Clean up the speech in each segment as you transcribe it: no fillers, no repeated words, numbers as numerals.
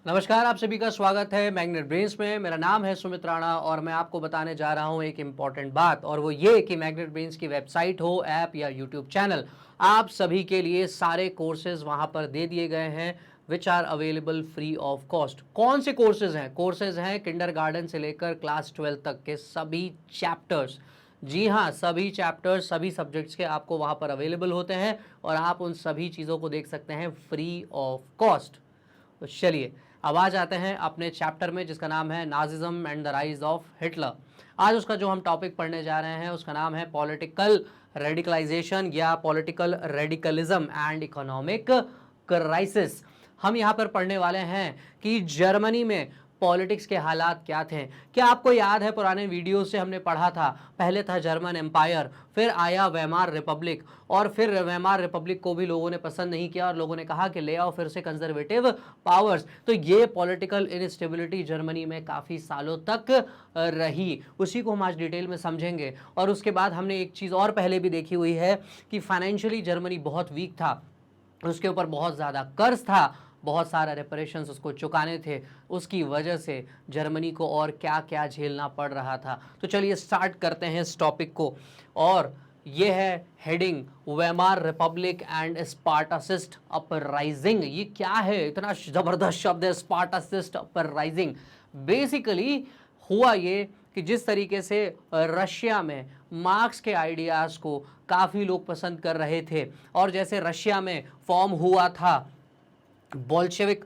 नमस्कार, आप सभी का स्वागत है मैग्नेट ब्रेन्स में। मेरा नाम है सुमित राणा और मैं आपको बताने जा रहा हूं एक इम्पॉर्टेंट बात, और वो ये कि मैग्नेट ब्रेन्स की वेबसाइट हो, ऐप या यूट्यूब चैनल, आप सभी के लिए सारे कोर्सेज वहां पर दे दिए गए हैं which are available free of cost. कौन से कोर्सेज हैं? कोर्सेज हैं किंडरगार्टन से लेकर क्लास 12 तक के सभी चैप्टर्स। जी हाँ, सभी चैप्टर्स, सभी सब्जेक्ट्स के आपको वहां पर अवेलेबल होते हैं और आप उन सभी चीज़ों को देख सकते हैं फ्री ऑफ कॉस्ट। तो चलिए अब आ जाते हैं अपने चैप्टर में जिसका नाम है Nazism and the rise of Hitler. आज उसका जो हम टॉपिक पढ़ने जा रहे हैं उसका नाम है पॉलिटिकल रेडिकलाइजेशन या political radicalism and economic crisis. हम यहाँ पर पढ़ने वाले हैं कि जर्मनी में पॉलिटिक्स के हालात क्या थे। क्या आपको याद है, पुराने वीडियो से हमने पढ़ा था, पहले था जर्मन एम्पायर, फिर आया वेमार रिपब्लिक, और फिर वेमार रिपब्लिक को भी लोगों ने पसंद नहीं किया और लोगों ने कहा कि ले आओ फिर से कंजर्वेटिव पावर्स। तो ये पॉलिटिकल इनस्टेबिलिटी जर्मनी में काफ़ी सालों तक रही, उसी को हम आज डिटेल में समझेंगे। और उसके बाद हमने एक चीज़ और पहले भी देखी हुई है कि फाइनेंशियली जर्मनी बहुत वीक था, उसके ऊपर बहुत ज़्यादा कर्ज था, बहुत सारा रेपरेशंस उसको चुकाने थे, उसकी वजह से जर्मनी को और क्या क्या झेलना पड़ रहा था। तो चलिए स्टार्ट करते हैं इस टॉपिक को। और ये है heading, Weimar Republic and Spartacist uprising. ये क्या है? इतना ज़बरदस्त शब्द है, स्पार्टासिस्ट अपराइजिंग। बेसिकली हुआ ये कि जिस तरीके से रशिया में मार्क्स के आइडियाज़ को काफ़ी लोग पसंद कर रहे थे, और जैसे रशिया में फॉर्म हुआ था बोल्शेविक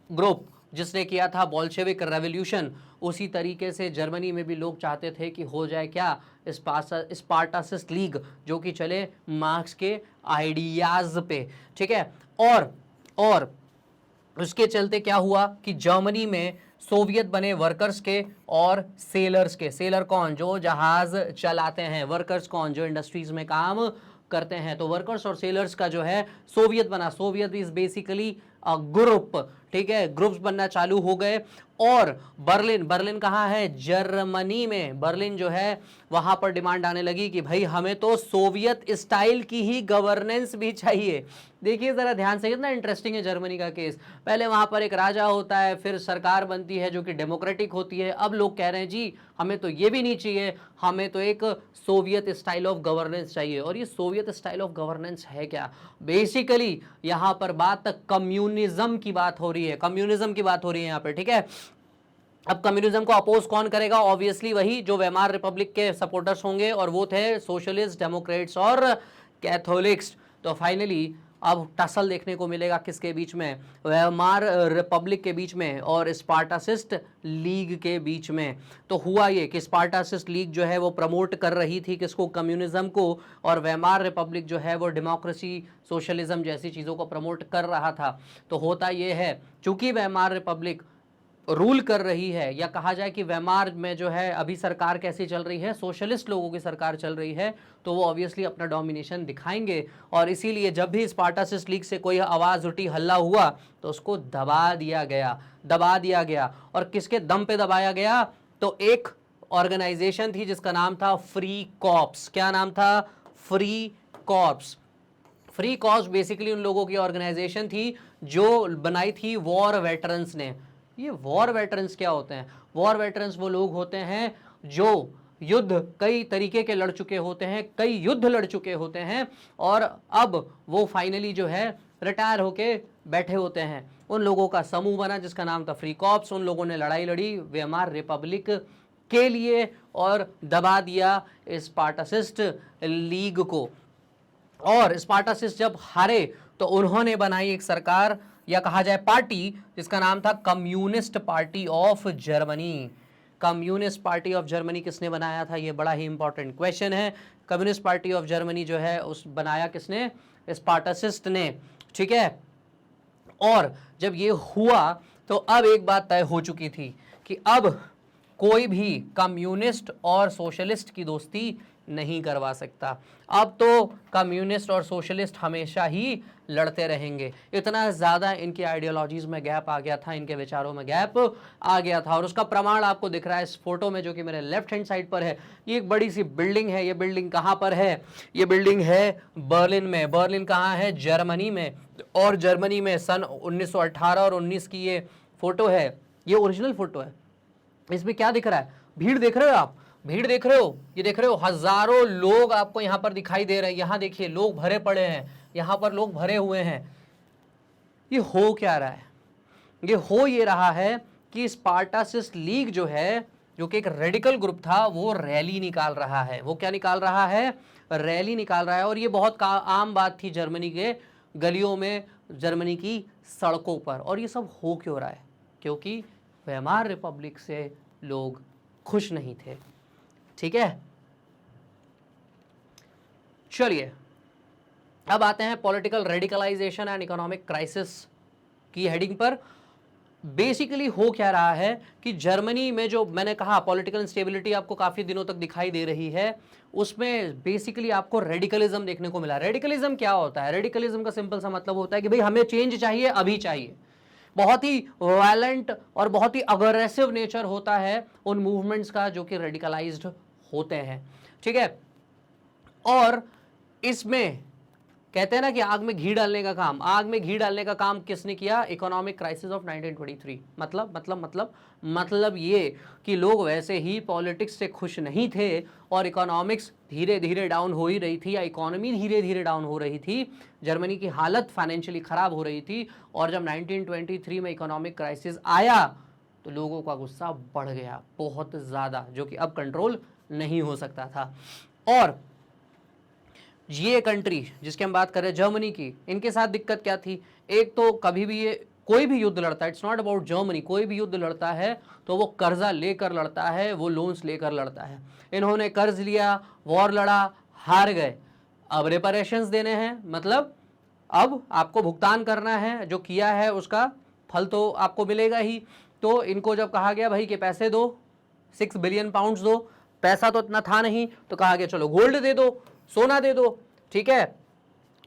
ग्रुप जिसने किया था बोल्शेविक रेवोल्यूशन, उसी तरीके से जर्मनी में भी लोग चाहते थे कि हो जाए क्या, स्पार्टासिस्ट लीग, जो कि चले मार्क्स के आइडियाज पे। ठीक है। और उसके चलते क्या हुआ कि जर्मनी में सोवियत बने वर्कर्स के और सेलर्स के। सेलर कौन? जो जहाज चलाते हैं। वर्कर्स कौन? जो इंडस्ट्रीज में काम करते हैं। तो वर्कर्स और सेलर्स का जो है सोवियत बना। Soviet is basically group. ठीक है, ग्रुप्स बनना चालू हो गए। और बर्लिन कहाँ है? जर्मनी में। बर्लिन जो है वहां पर डिमांड आने लगी कि भाई हमें तो सोवियत स्टाइल की ही गवर्नेंस भी चाहिए। देखिए जरा ध्यान से, कितना इंटरेस्टिंग है जर्मनी का केस। पहले वहां पर एक राजा होता है, फिर सरकार बनती है जो कि डेमोक्रेटिक होती है। अब लोग कह रहे हैं जी हमें तो ये भी नहीं चाहिए, हमें तो एक सोवियत स्टाइल ऑफ गवर्नेंस चाहिए। और ये सोवियत स्टाइल ऑफ गवर्नेंस है क्या? बेसिकली यहां पर बात कम्युनिज्म की बात हो रही है। कम्युनिज्म की बात हो रही है यहाँ पे। ठीक है। अब कम्युनिज्म को अपोज कौन करेगा? ऑब्वियसली वही जो वेमार रिपब्लिक के सपोर्टर्स होंगे, और वो थे सोशलिस्ट, डेमोक्रेट्स और कैथोलिक्स। तो फाइनली अब टसल देखने को मिलेगा किसके बीच में? वेमार रिपब्लिक के बीच में और स्पार्टासिस्ट लीग के बीच में। तो हुआ ये कि स्पार्टासिस्ट लीग जो है वो प्रमोट कर रही थी किसको? कम्युनिज्म को। और वेमार रिपब्लिक जो है वो डेमोक्रेसी, सोशलिज्म जैसी चीज़ों को प्रमोट कर रहा था। तो होता ये है, चूंकि वेमार रिपब्लिक रूल कर रही है, या कहा जाए कि वेमार में जो है अभी सरकार कैसी चल रही है? सोशलिस्ट लोगों की सरकार चल रही है, तो वो ऑब्वियसली अपना डोमिनेशन दिखाएंगे। और इसीलिए जब भी स्पार्टासिस्ट लीग से कोई आवाज़ उठी, हल्ला हुआ, तो उसको दबा दिया गया। और किसके दम पे दबाया गया? तो एक ऑर्गेनाइजेशन थी जिसका नाम था फ्री कॉर्प्स। क्या नाम था? Free corps. Free corps basically उन लोगों की ऑर्गेनाइजेशन थी जो बनाई थी वॉर वेटरन्स ने। ये वॉर वेटरन्स क्या होते हैं? वॉर वेटरन्स वो लोग होते हैं जो युद्ध कई तरीके के लड़ चुके होते हैं, कई युद्ध लड़ चुके होते हैं, और अब वो फाइनली जो है रिटायर होके बैठे होते हैं। उन लोगों का समूह बना जिसका नाम था फ्री कॉर्प्स। उन लोगों ने लड़ाई लड़ी वेमार रिपब्लिक के लिए और दबा दिया स्पार्टासिस्ट लीग को। और स्पार्टासिस्ट जब हारे तो उन्होंने बनाई एक सरकार, या कहा जाए पार्टी, जिसका नाम था communist party of Germany. Communist party of Germany किसने बनाया था? ये बड़ा ही इंपॉर्टेंट क्वेश्चन है। कम्युनिस्ट पार्टी ऑफ जर्मनी जो है उस बनाया किसने? स्पार्टासिस्ट ने। ठीक है। और जब ये हुआ तो अब एक बात तय हो चुकी थी कि अब कोई भी कम्युनिस्ट और सोशलिस्ट की दोस्ती नहीं करवा सकता। अब तो कम्युनिस्ट और सोशलिस्ट हमेशा ही लड़ते रहेंगे। इतना ज़्यादा इनकी आइडियोलॉजीज़ में गैप आ गया था, इनके विचारों में गैप आ गया था। और उसका प्रमाण आपको दिख रहा है इस फोटो में, जो कि मेरे लेफ्ट हैंड साइड पर है। ये एक बड़ी सी बिल्डिंग है। ये बिल्डिंग कहाँ पर है? ये बिल्डिंग है बर्लिन में। बर्लिन कहाँ है? जर्मनी में। और जर्मनी में सन 1918 और 19 की ये फोटो है, ये ओरिजिनल फोटो है। इसमें क्या दिख रहा है? भीड़ देख रहे हो आप? भीड़ देख रहे हो? ये देख रहे हो, हजारों लोग आपको यहां पर दिखाई दे रहे हैं। यहां देखिए लोग भरे पड़े हैं, यहां पर लोग भरे हुए हैं। ये हो क्या रहा है? ये हो ये रहा है कि स्पार्टासिस्ट लीग जो है, जो कि एक रेडिकल ग्रुप था, वो रैली निकाल रहा है। वो क्या निकाल रहा है? रैली निकाल रहा है। और ये बहुत आम बात थी जर्मनी के गलियों में, जर्मनी की सड़कों पर। और ये सब हो क्यों रहा है? क्योंकि वेमार रिपब्लिक से लोग खुश नहीं थे। ठीक है, चलिए अब आते हैं political radicalisation and economic crisis की हेडिंग पर। बेसिकली हो क्या रहा है कि जर्मनी में जो मैंने कहा पॉलिटिकल इंस्टेबिलिटी आपको काफी दिनों तक दिखाई दे रही है, उसमें बेसिकली आपको रेडिकलिज्म देखने को मिला। रेडिकलिज्म क्या होता है? रेडिकलिज्म का सिंपल सा मतलब होता है कि भाई हमें चेंज चाहिए, अभी चाहिए। बहुत ही वायलेंट और बहुत ही अग्रेसिव नेचर होता है उन मूवमेंट्स का जो कि रेडिकलाइज्ड होते हैं। ठीक है, और इसमें कहते हैं ना कि आग में घी डालने का काम, आग में घी डालने का काम किसने किया? Economic crisis of 1923। मतलब ये कि लोग वैसे ही पॉलिटिक्स से खुश नहीं थे और इकोनॉमिक्स धीरे धीरे डाउन हो ही रही थी, या इकोनॉमी धीरे धीरे डाउन हो रही थी। जर्मनी की हालत फाइनेंशियली खराब हो रही थी। और जब 1923 में इकोनॉमिक क्राइसिस आया तो लोगों का गुस्सा बढ़ गया बहुत ज़्यादा, जो कि अब कंट्रोल नहीं हो सकता था। और ये कंट्री जिसकी हम बात कर रहे हैं जर्मनी की, इनके साथ दिक्कत क्या थी? एक तो कभी भी ये कोई भी युद्ध लड़ता है, इट्स नॉट अबाउट जर्मनी, कोई भी युद्ध लड़ता है तो वो कर्जा लेकर लड़ता है, वो लोन्स लेकर लड़ता है। इन्होंने कर्ज लिया, वॉर लड़ा, हार गए। अब रिपरेशंस देने हैं, मतलब अब आपको भुगतान करना है, जो किया है उसका फल तो आपको मिलेगा ही। तो इनको जब कहा गया भाई कि पैसे दो, 6 बिलियन पाउंड्स दो, पैसा तो इतना था नहीं, तो कहा गया चलो गोल्ड दे दो, सोना दे दो। ठीक है,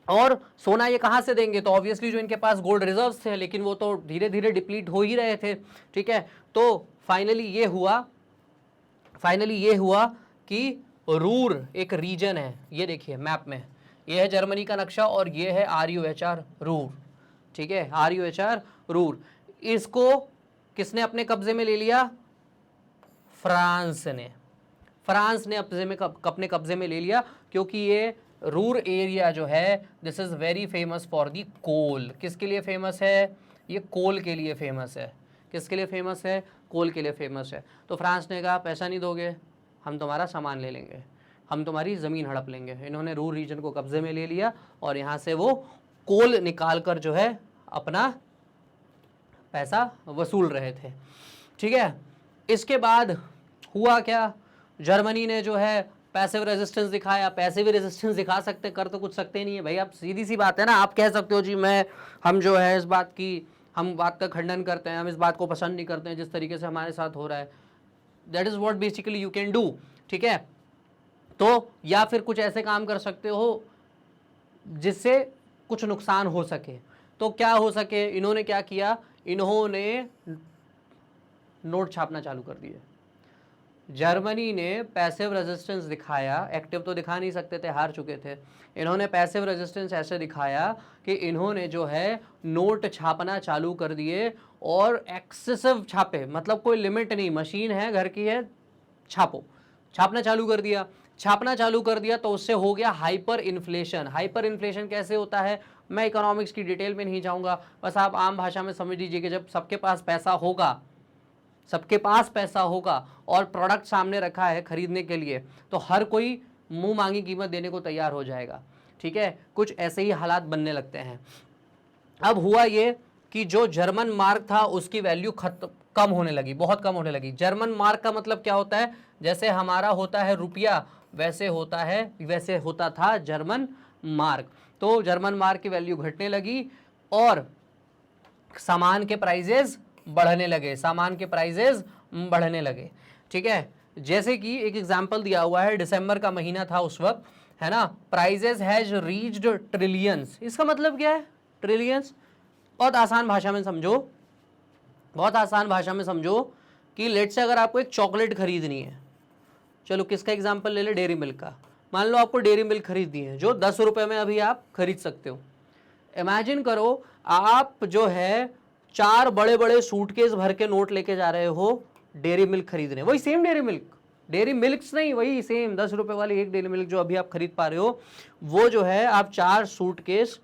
और सोना ये कहां से देंगे? तो ऑब्वियसली जो इनके पास गोल्ड रिजर्व्स थे, लेकिन वो तो धीरे धीरे डिप्लीट हो ही रहे थे। ठीक है, तो फाइनली ये हुआ कि रूर एक रीजन है, ये देखिए मैप में, ये है जर्मनी का नक्शा और ये है RUHR रूर। ठीक है, RUHR रूर, इसको किसने अपने कब्जे में ले लिया? फ्रांस ने अपने कब्जे में ले लिया, क्योंकि ये रूर एरिया जो है, this is very famous for the coal. किसके लिए फेमस है? ये कोल के लिए फेमस है। किसके लिए फेमस है? कोल के लिए फेमस है। तो फ्रांस ने कहा पैसा नहीं दोगे, हम तुम्हारा सामान ले लेंगे, हम तुम्हारी ज़मीन हड़प लेंगे। इन्होंने रूर रीजन को कब्जे में ले लिया और यहाँ से वो कोल निकाल कर जो है अपना पैसा वसूल रहे थे। ठीक है, इसके बाद हुआ क्या? जर्मनी ने जो है पैसिव रेजिस्टेंस दिखाया। पैसिव रेजिस्टेंस दिखा सकते, कर तो कुछ सकते नहीं है भाई। आप सीधी सी बात है ना, आप कह सकते हो जी हम जो है इस बात की, हम बात का खंडन करते हैं, हम इस बात को पसंद नहीं करते हैं जिस तरीके से हमारे साथ हो रहा है। That is what basically you can do. ठीक है, तो या फिर कुछ ऐसे काम कर सकते हो जिससे कुछ नुकसान हो सके। तो क्या हो सके? इन्होंने क्या किया? इन्होंने नोट छापना चालू कर दिए। जर्मनी ने पैसिव रेजिस्टेंस दिखाया, एक्टिव तो दिखा नहीं सकते थे, हार चुके थे। इन्होंने पैसिव रेजिस्टेंस ऐसे दिखाया कि इन्होंने जो है नोट छापना चालू कर दिए, और एक्सेसिव छापे, मतलब कोई लिमिट नहीं, मशीन है, घर की है, छापो, छापना चालू कर दिया। छापना चालू कर दिया तो उससे हो गया हाइपर इन्फ्लेशन। हाइपर इन्फ्लेशन कैसे होता है? मैं इकोनॉमिक्स की डिटेल में नहीं जाऊंगा, बस आप आम भाषा में समझ लीजिए कि जब सबके पास पैसा होगा और प्रोडक्ट सामने रखा है खरीदने के लिए, तो हर कोई मुंह मांगी कीमत देने को तैयार हो जाएगा। ठीक है, कुछ ऐसे ही हालात बनने लगते हैं। अब हुआ ये कि जो जर्मन मार्क था उसकी वैल्यू कम होने लगी, बहुत कम होने लगी। जर्मन मार्क का मतलब क्या होता है? जैसे हमारा होता है रुपया, वैसे होता था जर्मन मार्क। तो जर्मन मार्क की वैल्यू घटने लगी और सामान के प्राइजेज बढ़ने लगे। ठीक है, जैसे कि एक एग्जांपल दिया हुआ है, दिसंबर का महीना था उस वक्त, है ना, प्राइजेज हैज रीच्ड ट्रिलियंस। इसका मतलब क्या है? ट्रिलियंस बहुत आसान भाषा में समझो कि लेट से अगर आपको एक चॉकलेट खरीदनी है, चलो किसका एग्जांपल ले ले, डेयरी मिल्क का। मान लो आपको डेयरी मिल्क खरीदनी है जो 10 रुपए में अभी आप खरीद सकते हो। इमेजिन करो आप जो है 4 बड़े बड़े सूटकेस भर के नोट लेके जा रहे हो डेयरी मिल्क खरीदने, वही सेम डेयरी मिल्क्स नहीं, वही सेम 10 रुपए वाली एक डेयरी मिल्क जो अभी आप खरीद पा रहे हो, वो जो है आप 4 सूटकेस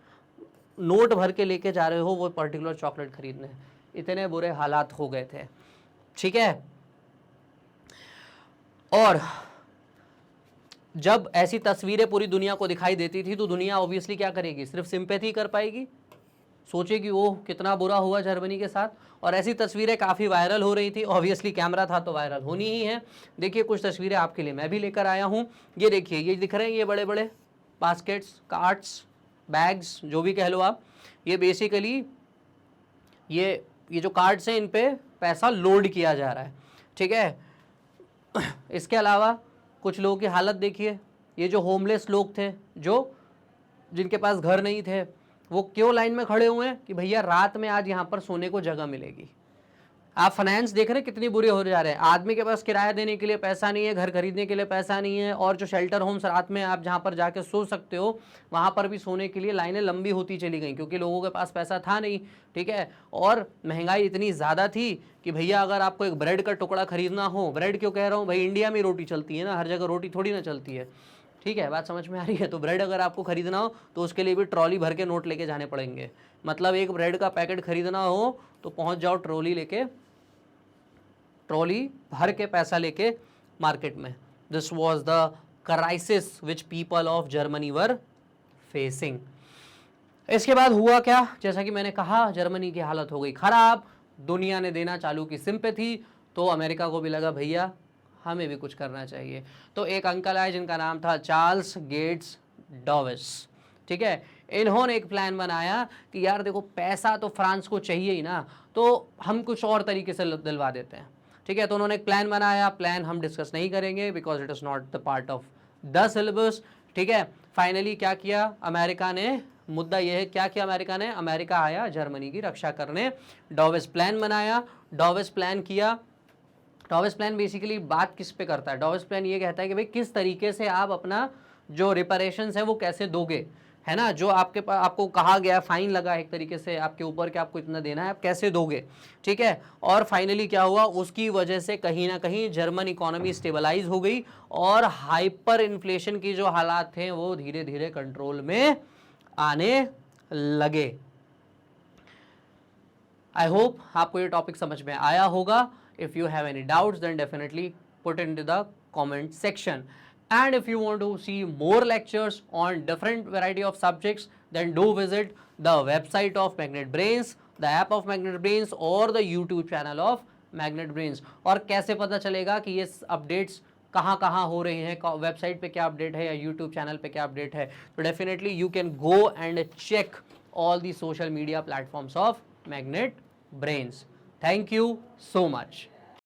नोट भर के लेके जा रहे हो वो पर्टिकुलर चॉकलेट खरीदने। इतने बुरे हालात हो गए थे, ठीक है। और जब ऐसी तस्वीरें पूरी दुनिया को दिखाई देती थी तो दुनिया ऑब्वियसली क्या करेगी, सिर्फ सिंपैथी कर पाएगी, सोचेगी वो कितना बुरा हुआ जर्मनी के साथ। और ऐसी तस्वीरें काफ़ी वायरल हो रही थी, ऑब्वियसली कैमरा था तो वायरल होनी ही है। देखिए कुछ तस्वीरें आपके लिए मैं भी लेकर आया हूँ। ये देखिए, ये दिख रहे हैं, ये बड़े बड़े बास्केट्स, कार्ट्स, बैग्स, जो भी कह लो आप। ये बेसिकली ये जो कार्ड्स हैं इन पे पैसा लोड किया जा रहा है, ठीक है। इसके अलावा कुछ लोगों की हालत देखिए, ये जो होमलेस लोग थे, जो जिनके पास घर नहीं थे, वो क्यों लाइन में खड़े हुए हैं कि भैया रात में आज यहाँ पर सोने को जगह मिलेगी। आप फाइनेंस देख रहे हैं कितनी बुरी हो जा रहे हैं। आदमी के पास किराया देने के लिए पैसा नहीं है, घर खरीदने के लिए पैसा नहीं है, और जो शेल्टर होम्स रात में आप जहाँ पर जाके सो सकते हो वहाँ पर भी सोने के लिए लाइनें लंबी होती चली गई क्योंकि लोगों के पास पैसा था नहीं, ठीक है। और महंगाई इतनी ज़्यादा थी कि भैया अगर आपको एक ब्रेड का टुकड़ा खरीदना हो, ब्रेड क्यों कह रहा हूँ भाई, इंडिया में रोटी चलती है ना, हर जगह रोटी थोड़ी ना चलती है, ठीक है, बात समझ में आ रही है। तो ब्रेड अगर आपको खरीदना हो तो उसके लिए भी ट्रॉली भर के नोट लेके जाने पड़ेंगे। मतलब एक ब्रेड का पैकेट खरीदना हो तो पहुंच जाओ ट्रॉली भर के पैसा लेके मार्केट में। This was the crisis which people of Germany were facing. इसके बाद हुआ क्या, जैसा कि मैंने कहा, जर्मनी की हालत हो गई खराब, दुनिया ने देना चालू की सिंपैथी, तो अमेरिका को भी लगा भैया हमें भी कुछ करना चाहिए। तो एक अंकल आए जिनका नाम था चार्ल्स गेट्स डॉविस, ठीक है। इन्होंने एक प्लान बनाया कि यार देखो पैसा तो फ्रांस को चाहिए ही ना, तो हम कुछ और तरीके से दिलवा देते हैं, ठीक है। तो उन्होंने एक प्लान बनाया, प्लान हम डिस्कस नहीं करेंगे because it is not the part of the syllabus, ठीक है। फाइनली क्या किया अमेरिका ने, मुद्दा यह है क्या किया अमेरिका ने, अमेरिका आया जर्मनी की रक्षा करने, डॉविस प्लान बनाया, डॉविस प्लान किया। डॉविस प्लान बेसिकली बात किस पे करता है, डॉविस प्लान ये कहता है कि भाई किस तरीके से आप अपना जो रिपेरेशंस है वो कैसे दोगे, है ना, जो आपके पास आपको कहा गया, फाइन लगा एक तरीके से आपके ऊपर कि आपको इतना देना है, आप कैसे दोगे, ठीक है। और फाइनली क्या हुआ, उसकी वजह से कहीं ना कहीं जर्मन इकोनॉमी स्टेबलाइज हो गई और हाइपर इन्फ्लेशन की जो हालात थे वो धीरे धीरे कंट्रोल में आने लगे। आई होप आपको ये टॉपिक समझ में आया होगा। If you have any doubts, then definitely put it into the comment section. And if you want to see more lectures on different variety of subjects, then do visit the website of Magnet Brains, the app of Magnet Brains, or the YouTube channel of Magnet Brains. और कैसे पता चलेगा कि ये updates कहाँ कहाँ हो रहे हैं, वेबसाइट पे क्या अपडेट है या यूट्यूब चैनल पे क्या अपडेट है, तो definitely you can go and check all the social media platforms of Magnet Brains. Thank you so much.